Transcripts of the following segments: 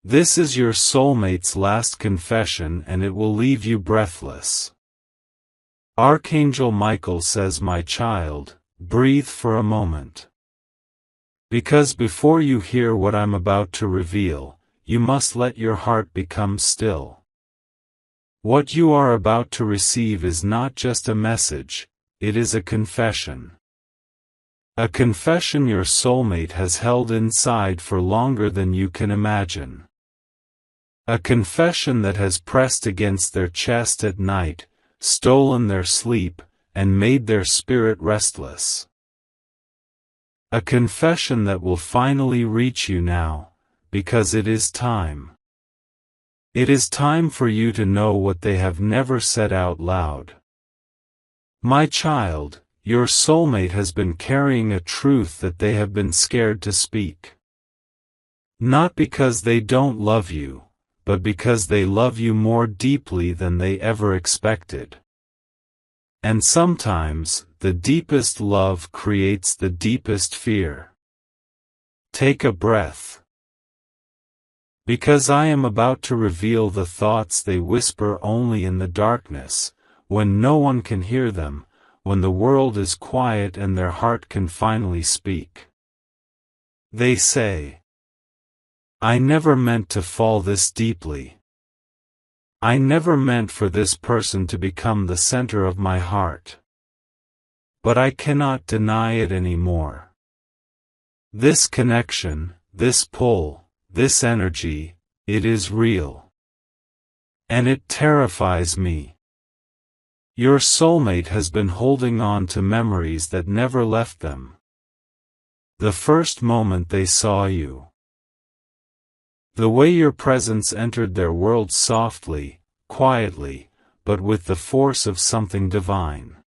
This is your soulmate's last confession, and it will leave you breathless. Archangel Michael says, "My child, breathe for a moment. Because before you hear what I'm about to reveal, you must let your heart become still. What you are about to receive is not just a message, it is a confession. A confession your soulmate has held inside for longer than you can imagine. A confession that has pressed against their chest at night, stolen their sleep, and made their spirit restless. A confession that will finally reach you now, because it is time. It is time for you to know what they have never said out loud. My child, your soulmate has been carrying a truth that they have been scared to speak. Not because they don't love you, but because they love you more deeply than they ever expected. And sometimes, the deepest love creates the deepest fear. Take a breath. Because I am about to reveal the thoughts they whisper only in the darkness, when no one can hear them, when the world is quiet and their heart can finally speak. They say, "I never meant to fall this deeply. I never meant for this person to become the center of my heart. But I cannot deny it anymore. This connection, this pull, this energy, it is real. And it terrifies me." Your soulmate has been holding on to memories that never left them. The first moment they saw you. The way your presence entered their world softly, quietly, but with the force of something divine.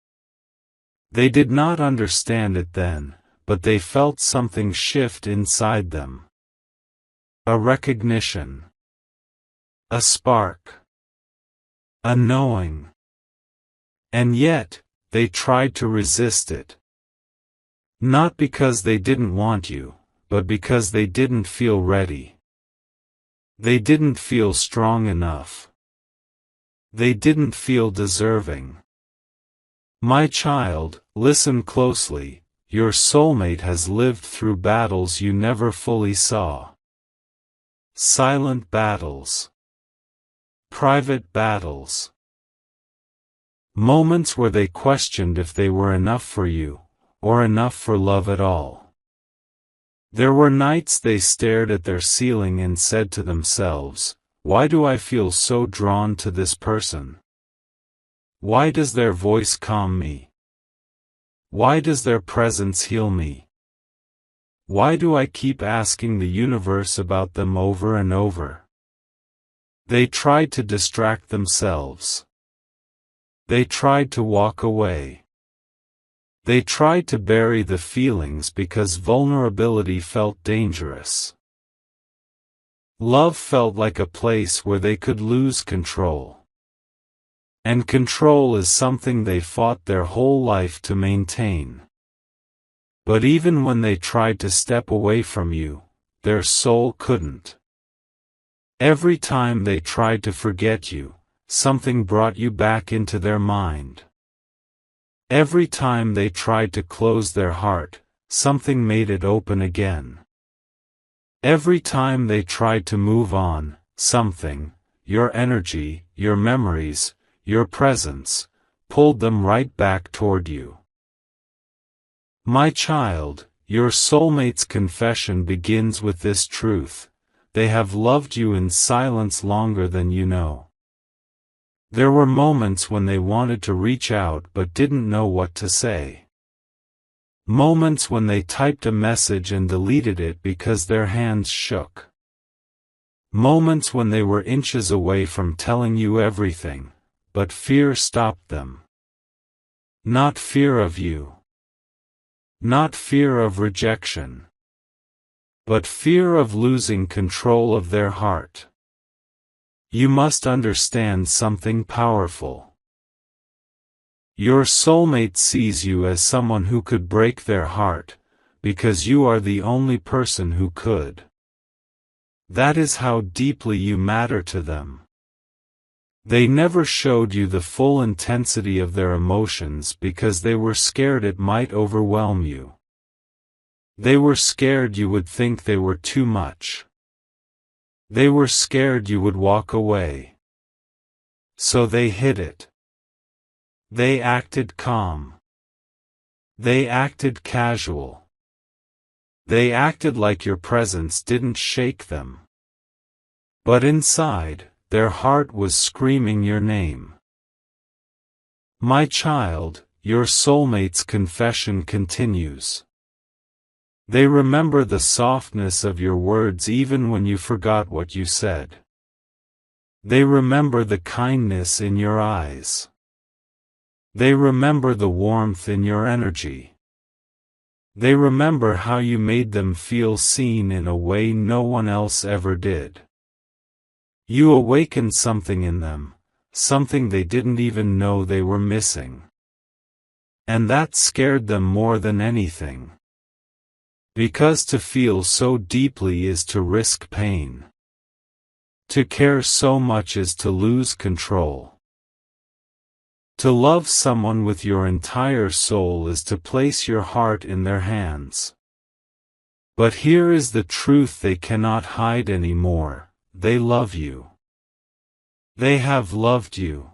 They did not understand it then, but they felt something shift inside them. A recognition. A spark. A knowing. And yet, they tried to resist it. Not because they didn't want you, but because they didn't feel ready. They didn't feel strong enough. They didn't feel deserving. My child, listen closely, your soulmate has lived through battles you never fully saw. Silent battles. Private battles. Moments where they questioned if they were enough for you, or enough for love at all. There were nights they stared at their ceiling and said to themselves, "Why do I feel so drawn to this person? Why does their voice calm me? Why does their presence heal me? Why do I keep asking the universe about them over and over?" They tried to distract themselves. They tried to walk away. They tried to bury the feelings because vulnerability felt dangerous. Love felt like a place where they could lose control. And control is something they fought their whole life to maintain. But even when they tried to step away from you, their soul couldn't. Every time they tried to forget you, something brought you back into their mind. Every time they tried to close their heart, something made it open again. Every time they tried to move on, something, your energy, your memories, your presence, pulled them right back toward you. My child, your soulmate's confession begins with this truth: they have loved you in silence longer than you know. There were moments when they wanted to reach out but didn't know what to say. Moments when they typed a message and deleted it because their hands shook. Moments when they were inches away from telling you everything, but fear stopped them. Not fear of you. Not fear of rejection. But fear of losing control of their heart. You must understand something powerful. Your soulmate sees you as someone who could break their heart, because you are the only person who could. That is how deeply you matter to them. They never showed you the full intensity of their emotions because they were scared it might overwhelm you. They were scared you would think they were too much. They were scared you would walk away. So they hid it. They acted calm. They acted casual. They acted like your presence didn't shake them. But inside, their heart was screaming your name. My child, your soulmate's confession continues. They remember the softness of your words even when you forgot what you said. They remember the kindness in your eyes. They remember the warmth in your energy. They remember how you made them feel seen in a way no one else ever did. You awakened something in them, something they didn't even know they were missing. And that scared them more than anything. Because to feel so deeply is to risk pain. To care so much is to lose control. To love someone with your entire soul is to place your heart in their hands. But here is the truth they cannot hide anymore. They love you. They have loved you.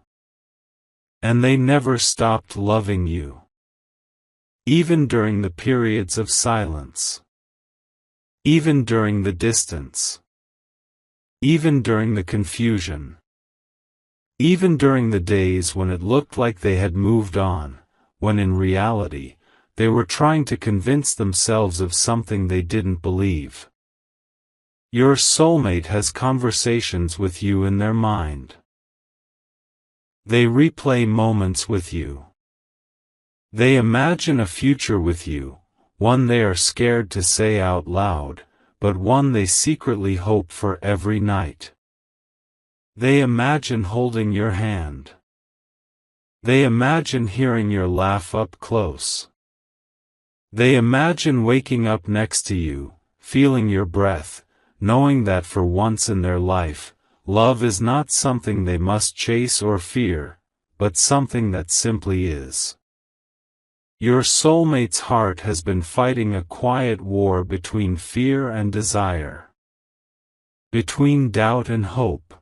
And they never stopped loving you. Even during the periods of silence. Even during the distance. Even during the confusion. Even during the days when it looked like they had moved on, when in reality, they were trying to convince themselves of something they didn't believe. Your soulmate has conversations with you in their mind. They replay moments with you. They imagine a future with you, one they are scared to say out loud, but one they secretly hope for every night. They imagine holding your hand. They imagine hearing your laugh up close. They imagine waking up next to you, feeling your breath, knowing that for once in their life, love is not something they must chase or fear, but something that simply is. Your soulmate's heart has been fighting a quiet war between fear and desire. Between doubt and hope.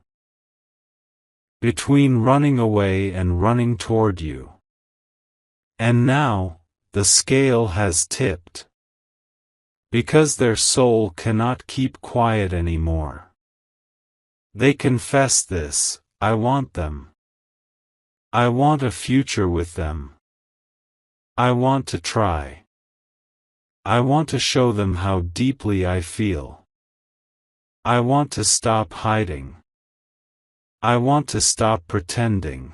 Between running away and running toward you. And now, the scale has tipped. Because their soul cannot keep quiet anymore. They confess this: I want them. I want a future with them. I want to try. I want to show them how deeply I feel. I want to stop hiding. I want to stop pretending.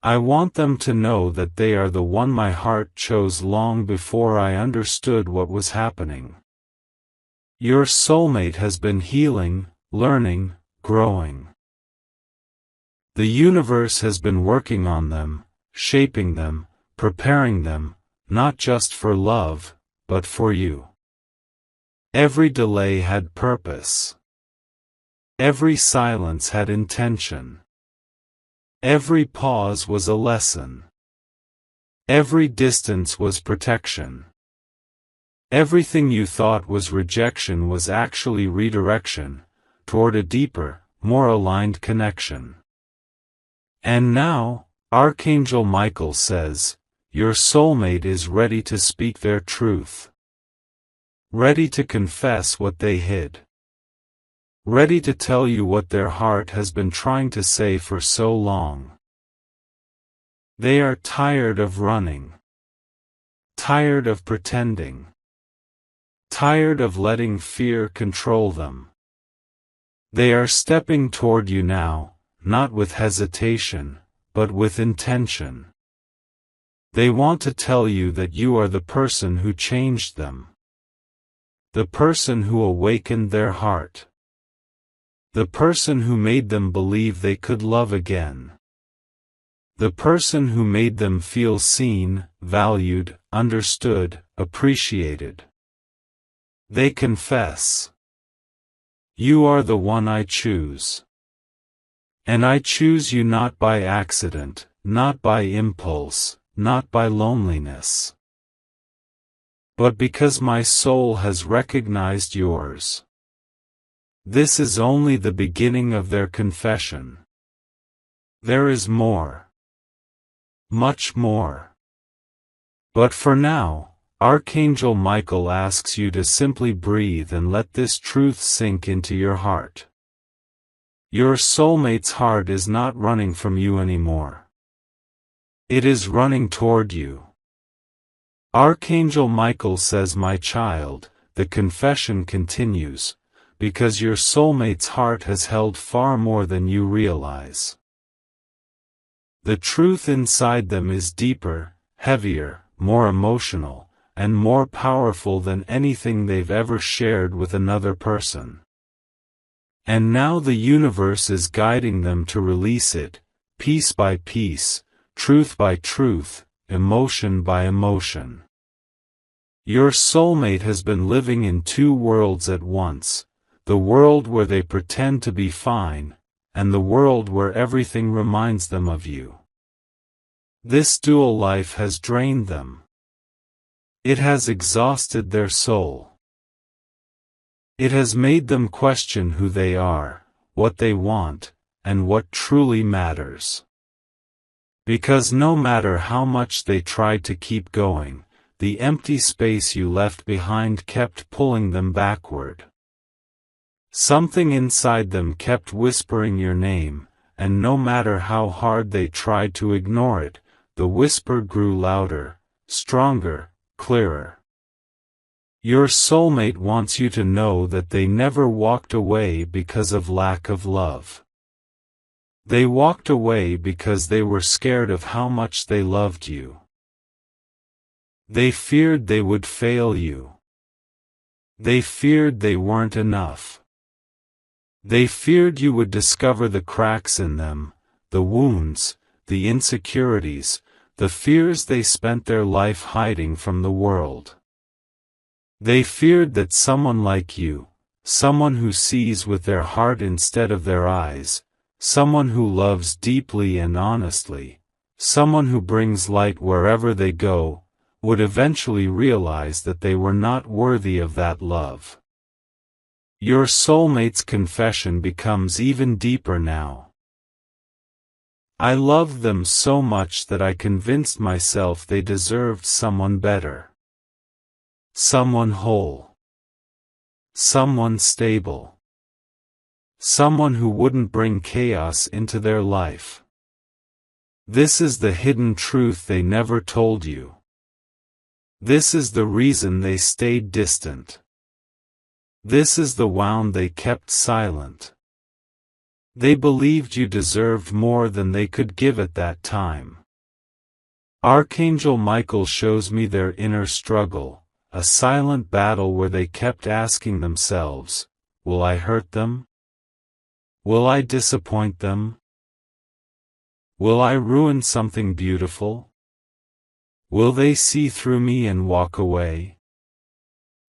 I want them to know that they are the one my heart chose long before I understood what was happening. Your soulmate has been healing, learning, growing. The universe has been working on them, shaping them, preparing them, not just for love, but for you. Every delay had purpose. Every silence had intention. Every pause was a lesson. Every distance was protection. Everything you thought was rejection was actually redirection, toward a deeper, more aligned connection. And now, Archangel Michael says, your soulmate is ready to speak their truth. Ready to confess what they hid. Ready to tell you what their heart has been trying to say for so long. They are tired of running. Tired of pretending. Tired of letting fear control them. They are stepping toward you now, not with hesitation, but with intention. They want to tell you that you are the person who changed them. The person who awakened their heart. The person who made them believe they could love again. The person who made them feel seen, valued, understood, appreciated. They confess. You are the one I choose. And I choose you not by accident, not by impulse, not by loneliness, but because my soul has recognized yours. This is only the beginning of their confession. There is more. Much more. But for now, Archangel Michael asks you to simply breathe and let this truth sink into your heart. Your soulmate's heart is not running from you anymore. It is running toward you. Archangel Michael says, my child, the confession continues, because your soulmate's heart has held far more than you realize. The truth inside them is deeper, heavier, more emotional, and more powerful than anything they've ever shared with another person. And now the universe is guiding them to release it, piece by piece, truth by truth, emotion by emotion. Your soulmate has been living in two worlds at once, the world where they pretend to be fine, and the world where everything reminds them of you. This dual life has drained them. It has exhausted their soul. It has made them question who they are, what they want, and what truly matters. Because no matter how much they tried to keep going, the empty space you left behind kept pulling them backward. Something inside them kept whispering your name, and no matter how hard they tried to ignore it, the whisper grew louder, stronger, clearer. Your soulmate wants you to know that they never walked away because of lack of love. They walked away because they were scared of how much they loved you. They feared they would fail you. They feared they weren't enough. They feared you would discover the cracks in them, the wounds, the insecurities, the fears they spent their life hiding from the world. They feared that someone like you, someone who sees with their heart instead of their eyes, someone who loves deeply and honestly, someone who brings light wherever they go, would eventually realize that they were not worthy of that love. Your soulmate's confession becomes even deeper now. I loved them so much that I convinced myself they deserved someone better. Someone whole. Someone stable. Someone who wouldn't bring chaos into their life. This is the hidden truth they never told you. This is the reason they stayed distant. This is the wound they kept silent. They believed you deserved more than they could give at that time. Archangel Michael shows me their inner struggle, a silent battle where they kept asking themselves, will I hurt them? Will I disappoint them? Will I ruin something beautiful? Will they see through me and walk away?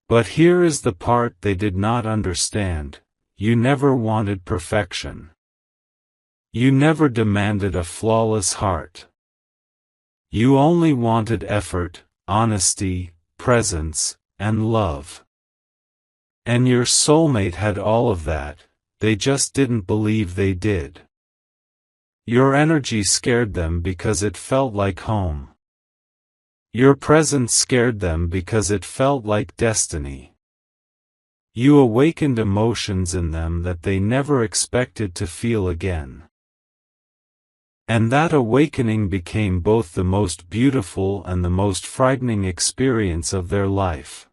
But here is the part they did not understand: you never wanted perfection. You never demanded a flawless heart. You only wanted effort, honesty, presence, and love. And your soulmate had all of that, they just didn't believe they did. Your energy scared them because it felt like home. Your presence scared them because it felt like destiny. You awakened emotions in them that they never expected to feel again. And that awakening became both the most beautiful and the most frightening experience of their life.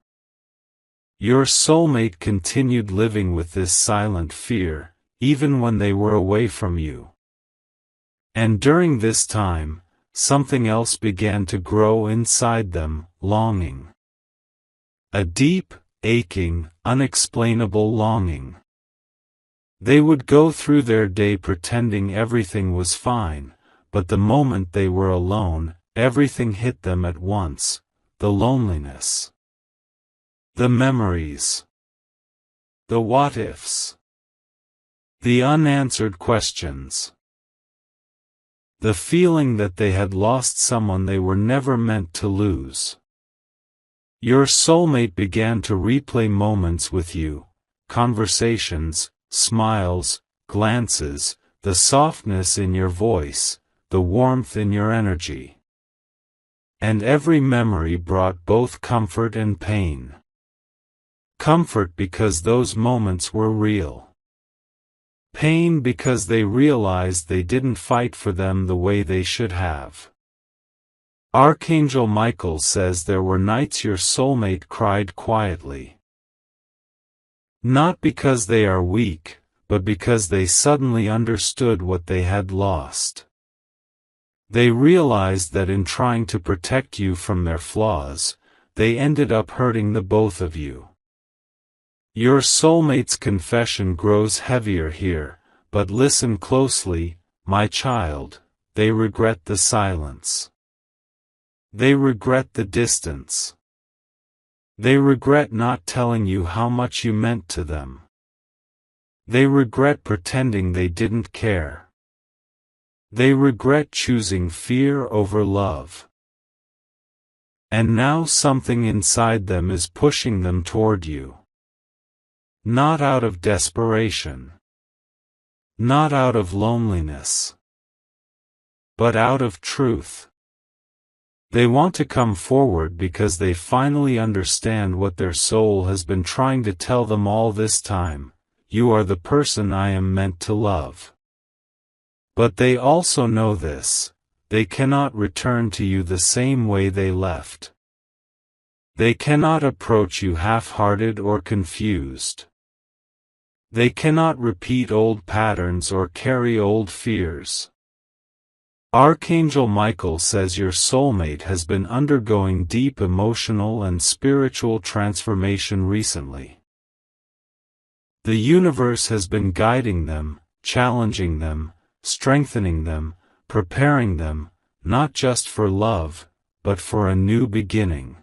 Your soulmate continued living with this silent fear, even when they were away from you. And during this time, something else began to grow inside them: longing. A deep, aching, unexplainable longing. They would go through their day pretending everything was fine, but the moment they were alone, everything hit them at once: the loneliness, the memories, the what-ifs. The unanswered questions. The feeling that they had lost someone they were never meant to lose. Your soulmate began to replay moments with you, conversations, smiles, glances, the softness in your voice, the warmth in your energy. And every memory brought both comfort and pain. Comfort because those moments were real. Pain because they realized they didn't fight for them the way they should have. Archangel Michael says there were nights your soulmate cried quietly. Not because they are weak, but because they suddenly understood what they had lost. They realized that in trying to protect you from their flaws, they ended up hurting the both of you. Your soulmate's confession grows heavier here, but listen closely, my child, they regret the silence. They regret the distance. They regret not telling you how much you meant to them. They regret pretending they didn't care. They regret choosing fear over love. And now something inside them is pushing them toward you. Not out of desperation. Not out of loneliness. But out of truth. They want to come forward because they finally understand what their soul has been trying to tell them all this time: you are the person I am meant to love. But they also know this: they cannot return to you the same way they left. They cannot approach you half-hearted or confused. They cannot repeat old patterns or carry old fears. Archangel Michael says your soulmate has been undergoing deep emotional and spiritual transformation recently. The universe has been guiding them, challenging them, strengthening them, preparing them, not just for love, but for a new beginning.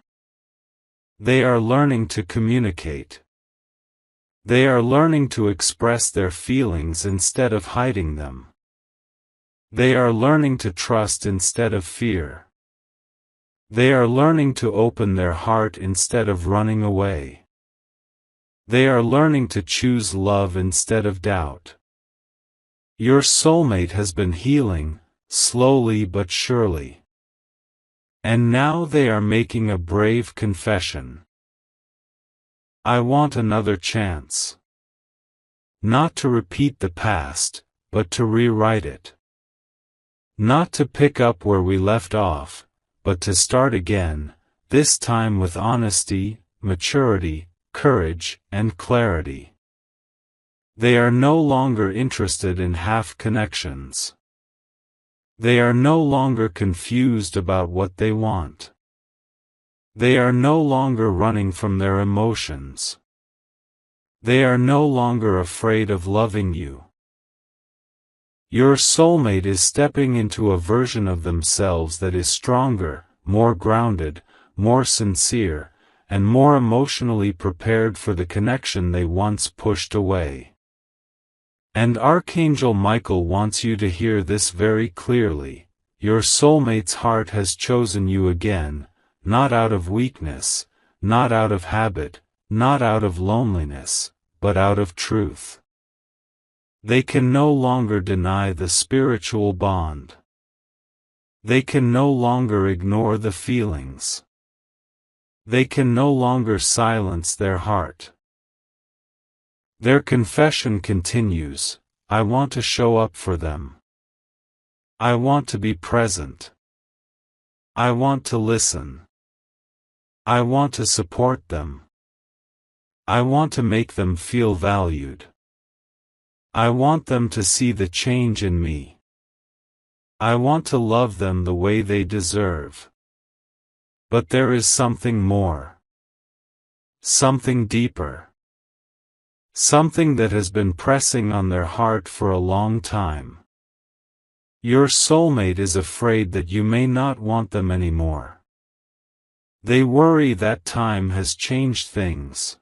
They are learning to communicate. They are learning to express their feelings instead of hiding them. They are learning to trust instead of fear. They are learning to open their heart instead of running away. They are learning to choose love instead of doubt. Your soulmate has been healing, slowly but surely. And now they are making a brave confession. I want another chance. Not to repeat the past, but to rewrite it. Not to pick up where we left off, but to start again, this time with honesty, maturity, courage, and clarity. They are no longer interested in half-connections. They are no longer confused about what they want. They are no longer running from their emotions. They are no longer afraid of loving you. Your soulmate is stepping into a version of themselves that is stronger, more grounded, more sincere, and more emotionally prepared for the connection they once pushed away. And Archangel Michael wants you to hear this very clearly: your soulmate's heart has chosen you again, not out of weakness, not out of habit, not out of loneliness, but out of truth. They can no longer deny the spiritual bond. They can no longer ignore the feelings. They can no longer silence their heart. Their confession continues: I want to show up for them. I want to be present. I want to listen. I want to support them. I want to make them feel valued. I want them to see the change in me. I want to love them the way they deserve. But there is something more. Something deeper. Something that has been pressing on their heart for a long time. Your soulmate is afraid that you may not want them anymore. They worry that time has changed things.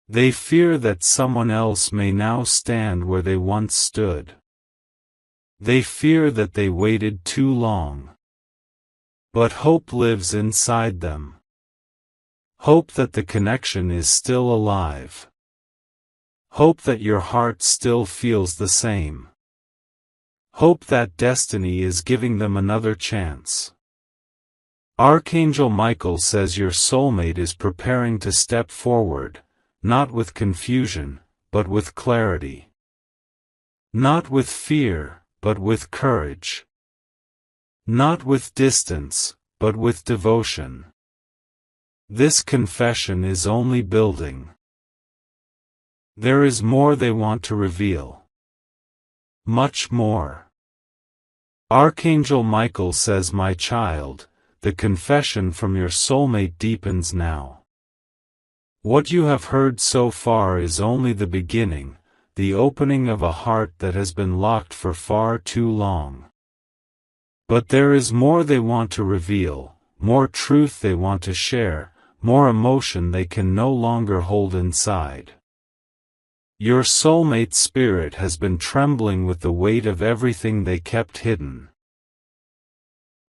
They fear that someone else may now stand where they once stood. They fear that they waited too long. But hope lives inside them. Hope that the connection is still alive. Hope that your heart still feels the same. Hope that destiny is giving them another chance. Archangel Michael says your soulmate is preparing to step forward, not with confusion, but with clarity. Not with fear, but with courage. Not with distance, but with devotion. This confession is only building. There is more they want to reveal. Much more. Archangel Michael says, my child, the confession from your soulmate deepens now. What you have heard so far is only the beginning, the opening of a heart that has been locked for far too long. But there is more they want to reveal, more truth they want to share, more emotion they can no longer hold inside. Your soulmate spirit has been trembling with the weight of everything they kept hidden.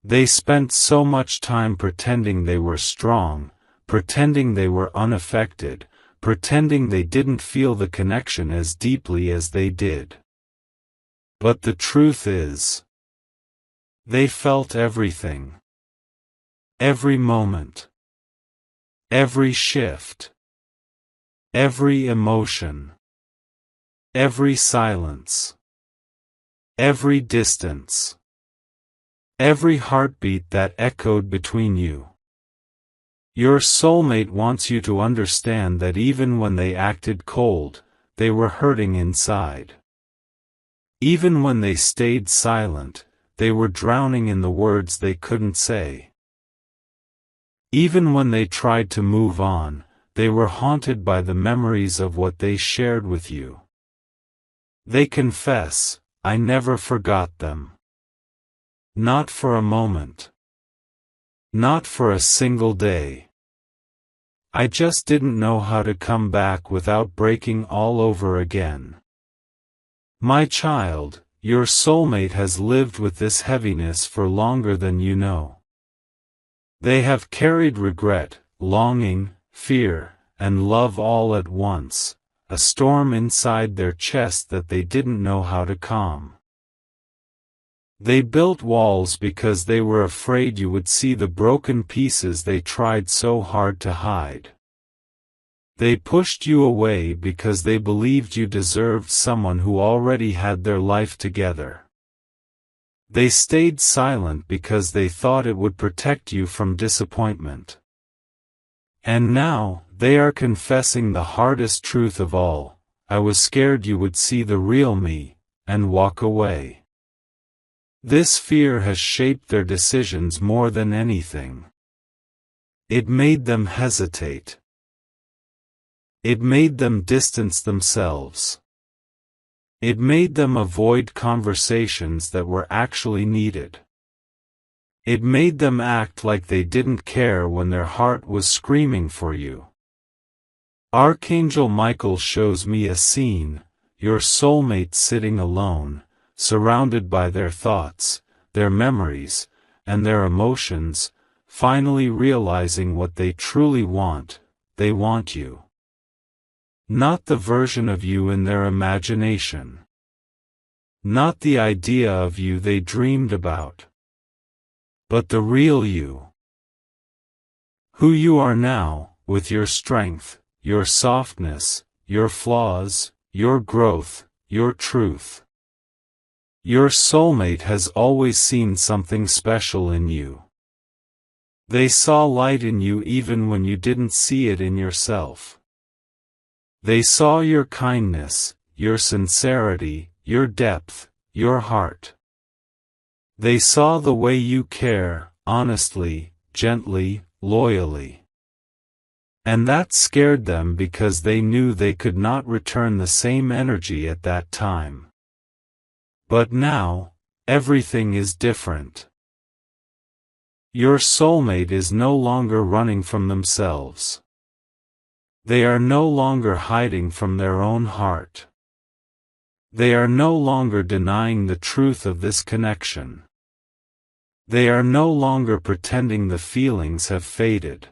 They spent so much time pretending they were strong, pretending they were unaffected, pretending they didn't feel the connection as deeply as they did. But the truth is, they felt everything. Every moment. Every shift. Every emotion. Every silence. Every distance. Every heartbeat that echoed between you. Your soulmate wants you to understand that even when they acted cold, they were hurting inside. Even when they stayed silent, they were drowning in the words they couldn't say. Even when they tried to move on, they were haunted by the memories of what they shared with you. They confess, I never forgot them. Not for a moment. Not for a single day. I just didn't know how to come back without breaking all over again. My child, your soulmate has lived with this heaviness for longer than you know. They have carried regret, longing, fear, and love all at once, a storm inside their chest that they didn't know how to calm. They built walls because they were afraid you would see the broken pieces they tried so hard to hide. They pushed you away because they believed you deserved someone who already had their life together. They stayed silent because they thought it would protect you from disappointment. And now, they are confessing the hardest truth of all. I was scared you would see the real me, and walk away. This fear has shaped their decisions more than anything. It made them hesitate. It made them distance themselves. It made them avoid conversations that were actually needed. It made them act like they didn't care when their heart was screaming for you. Archangel Michael shows me a scene, your soulmate sitting alone, surrounded by their thoughts, their memories, and their emotions, finally realizing what they truly want. They want you. Not the version of you in their imagination. Not the idea of you they dreamed about. But the real you. Who you are now, with your strength, your softness, your flaws, your growth, your truth. Your soulmate has always seen something special in you. They saw light in you even when you didn't see it in yourself. They saw your kindness, your sincerity, your depth, your heart. They saw the way you care, honestly, gently, loyally. And that scared them because they knew they could not return the same energy at that time. But now, everything is different. Your soulmate is no longer running from themselves. They are no longer hiding from their own heart. They are no longer denying the truth of this connection. They are no longer pretending the feelings have faded.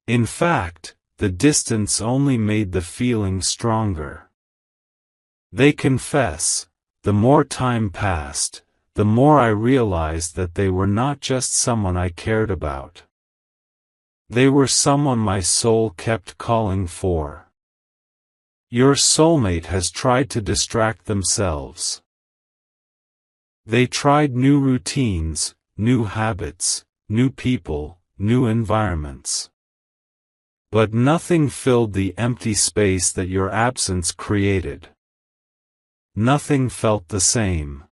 In fact, the distance only made the feeling stronger. They confess, the more time passed, the more I realized that they were not just someone I cared about. They were someone my soul kept calling for. Your soulmate has tried to distract themselves. They tried new routines, new habits, new people, new environments. But nothing filled the empty space that your absence created. Nothing felt the same.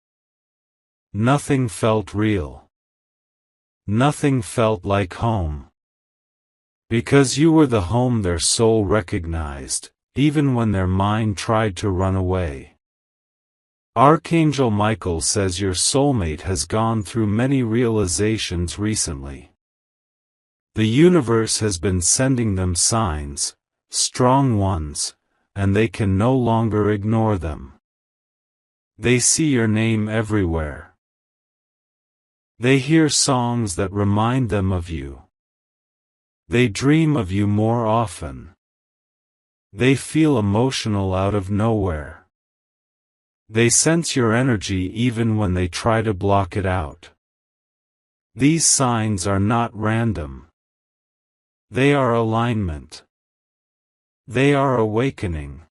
Nothing felt real. Nothing felt like home. Because you were the home their soul recognized, even when their mind tried to run away. Archangel Michael says your soulmate has gone through many realizations recently. The universe has been sending them signs, strong ones, and they can no longer ignore them. They see your name everywhere. They hear songs that remind them of you. They dream of you more often. They feel emotional out of nowhere. They sense your energy even when they try to block it out. These signs are not random. They are alignment. They are awakening.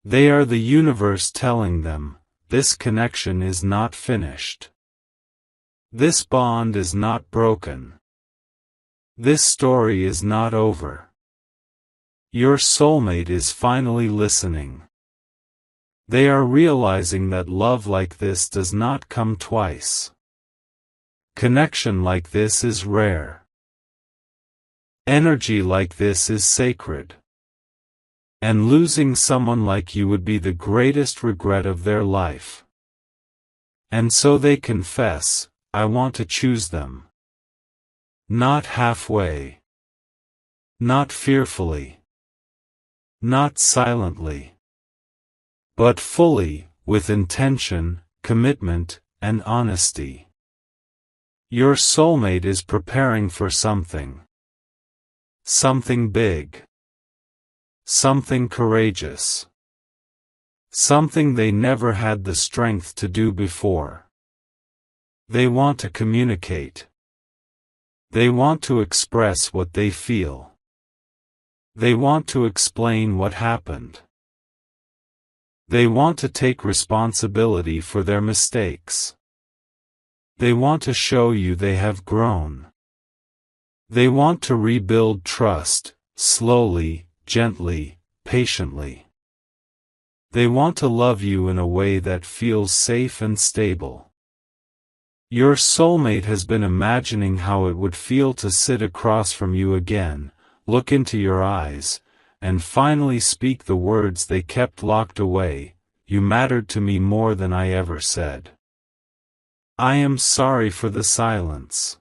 They are the universe telling them, this connection is not finished. This bond is not broken. This story is not over. Your soulmate is finally listening. They are realizing that love like this does not come twice. Connection like this is rare. Energy like this is sacred. And losing someone like you would be the greatest regret of their life. And so they confess, I want to choose them. Not halfway. Not fearfully. Not silently. But fully, with intention, commitment, and honesty. Your soulmate is preparing for something. Something big. Something courageous. Something they never had the strength to do before. They want to communicate. They want to express what they feel. They want to explain what happened. They want to take responsibility for their mistakes. They want to show you they have grown. They want to rebuild trust, slowly, gently, patiently. They want to love you in a way that feels safe and stable. Your soulmate has been imagining how it would feel to sit across from you again, look into your eyes, and finally speak the words they kept locked away, you mattered to me more than I ever said. I am sorry for the silence.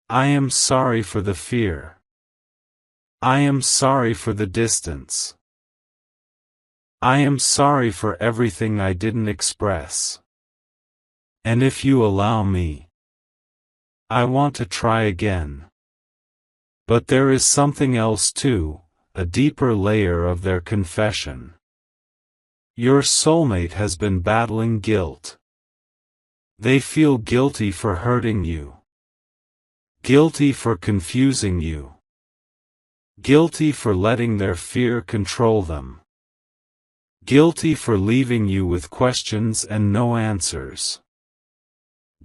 I am sorry for the fear. I am sorry for the distance. I am sorry for everything I didn't express. And if you allow me, I want to try again. But there is something else too, a deeper layer of their confession. Your soulmate has been battling guilt. They feel guilty for hurting you. Guilty for confusing you. Guilty for letting their fear control them. Guilty for leaving you with questions and no answers.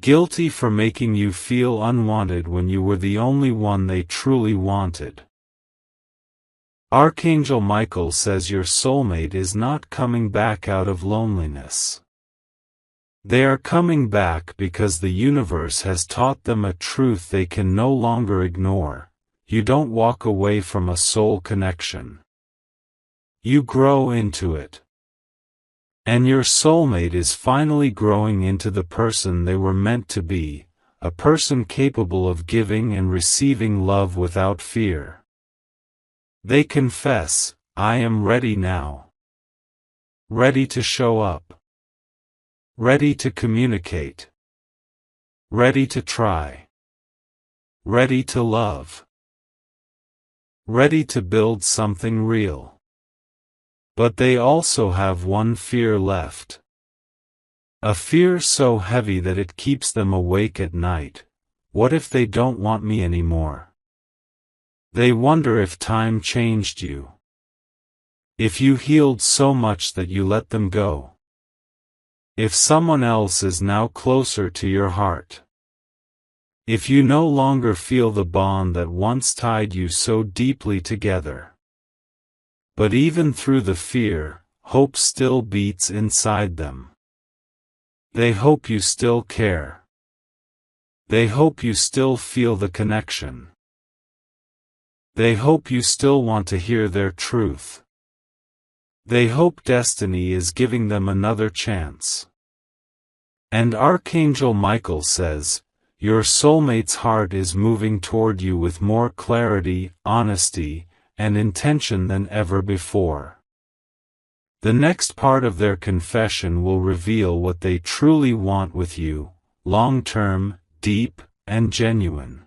Guilty for making you feel unwanted when you were the only one they truly wanted. Archangel Michael says your soulmate is not coming back out of loneliness. They are coming back because the universe has taught them a truth they can no longer ignore. You don't walk away from a soul connection. You grow into it. And your soulmate is finally growing into the person they were meant to be, a person capable of giving and receiving love without fear. They confess, I am ready now. Ready to show up. Ready to communicate. Ready to try. Ready to love. Ready to build something real. But they also have one fear left. A fear so heavy that it keeps them awake at night. What if they don't want me anymore? They wonder if time changed you. If you healed so much that you let them go. If someone else is now closer to your heart. If you no longer feel the bond that once tied you so deeply together. But even through the fear, hope still beats inside them. They hope you still care. They hope you still feel the connection. They hope you still want to hear their truth. They hope destiny is giving them another chance. And Archangel Michael says, your soulmate's heart is moving toward you with more clarity, honesty, and intention than ever before. The next part of their confession will reveal what they truly want with you, long-term, deep, and genuine.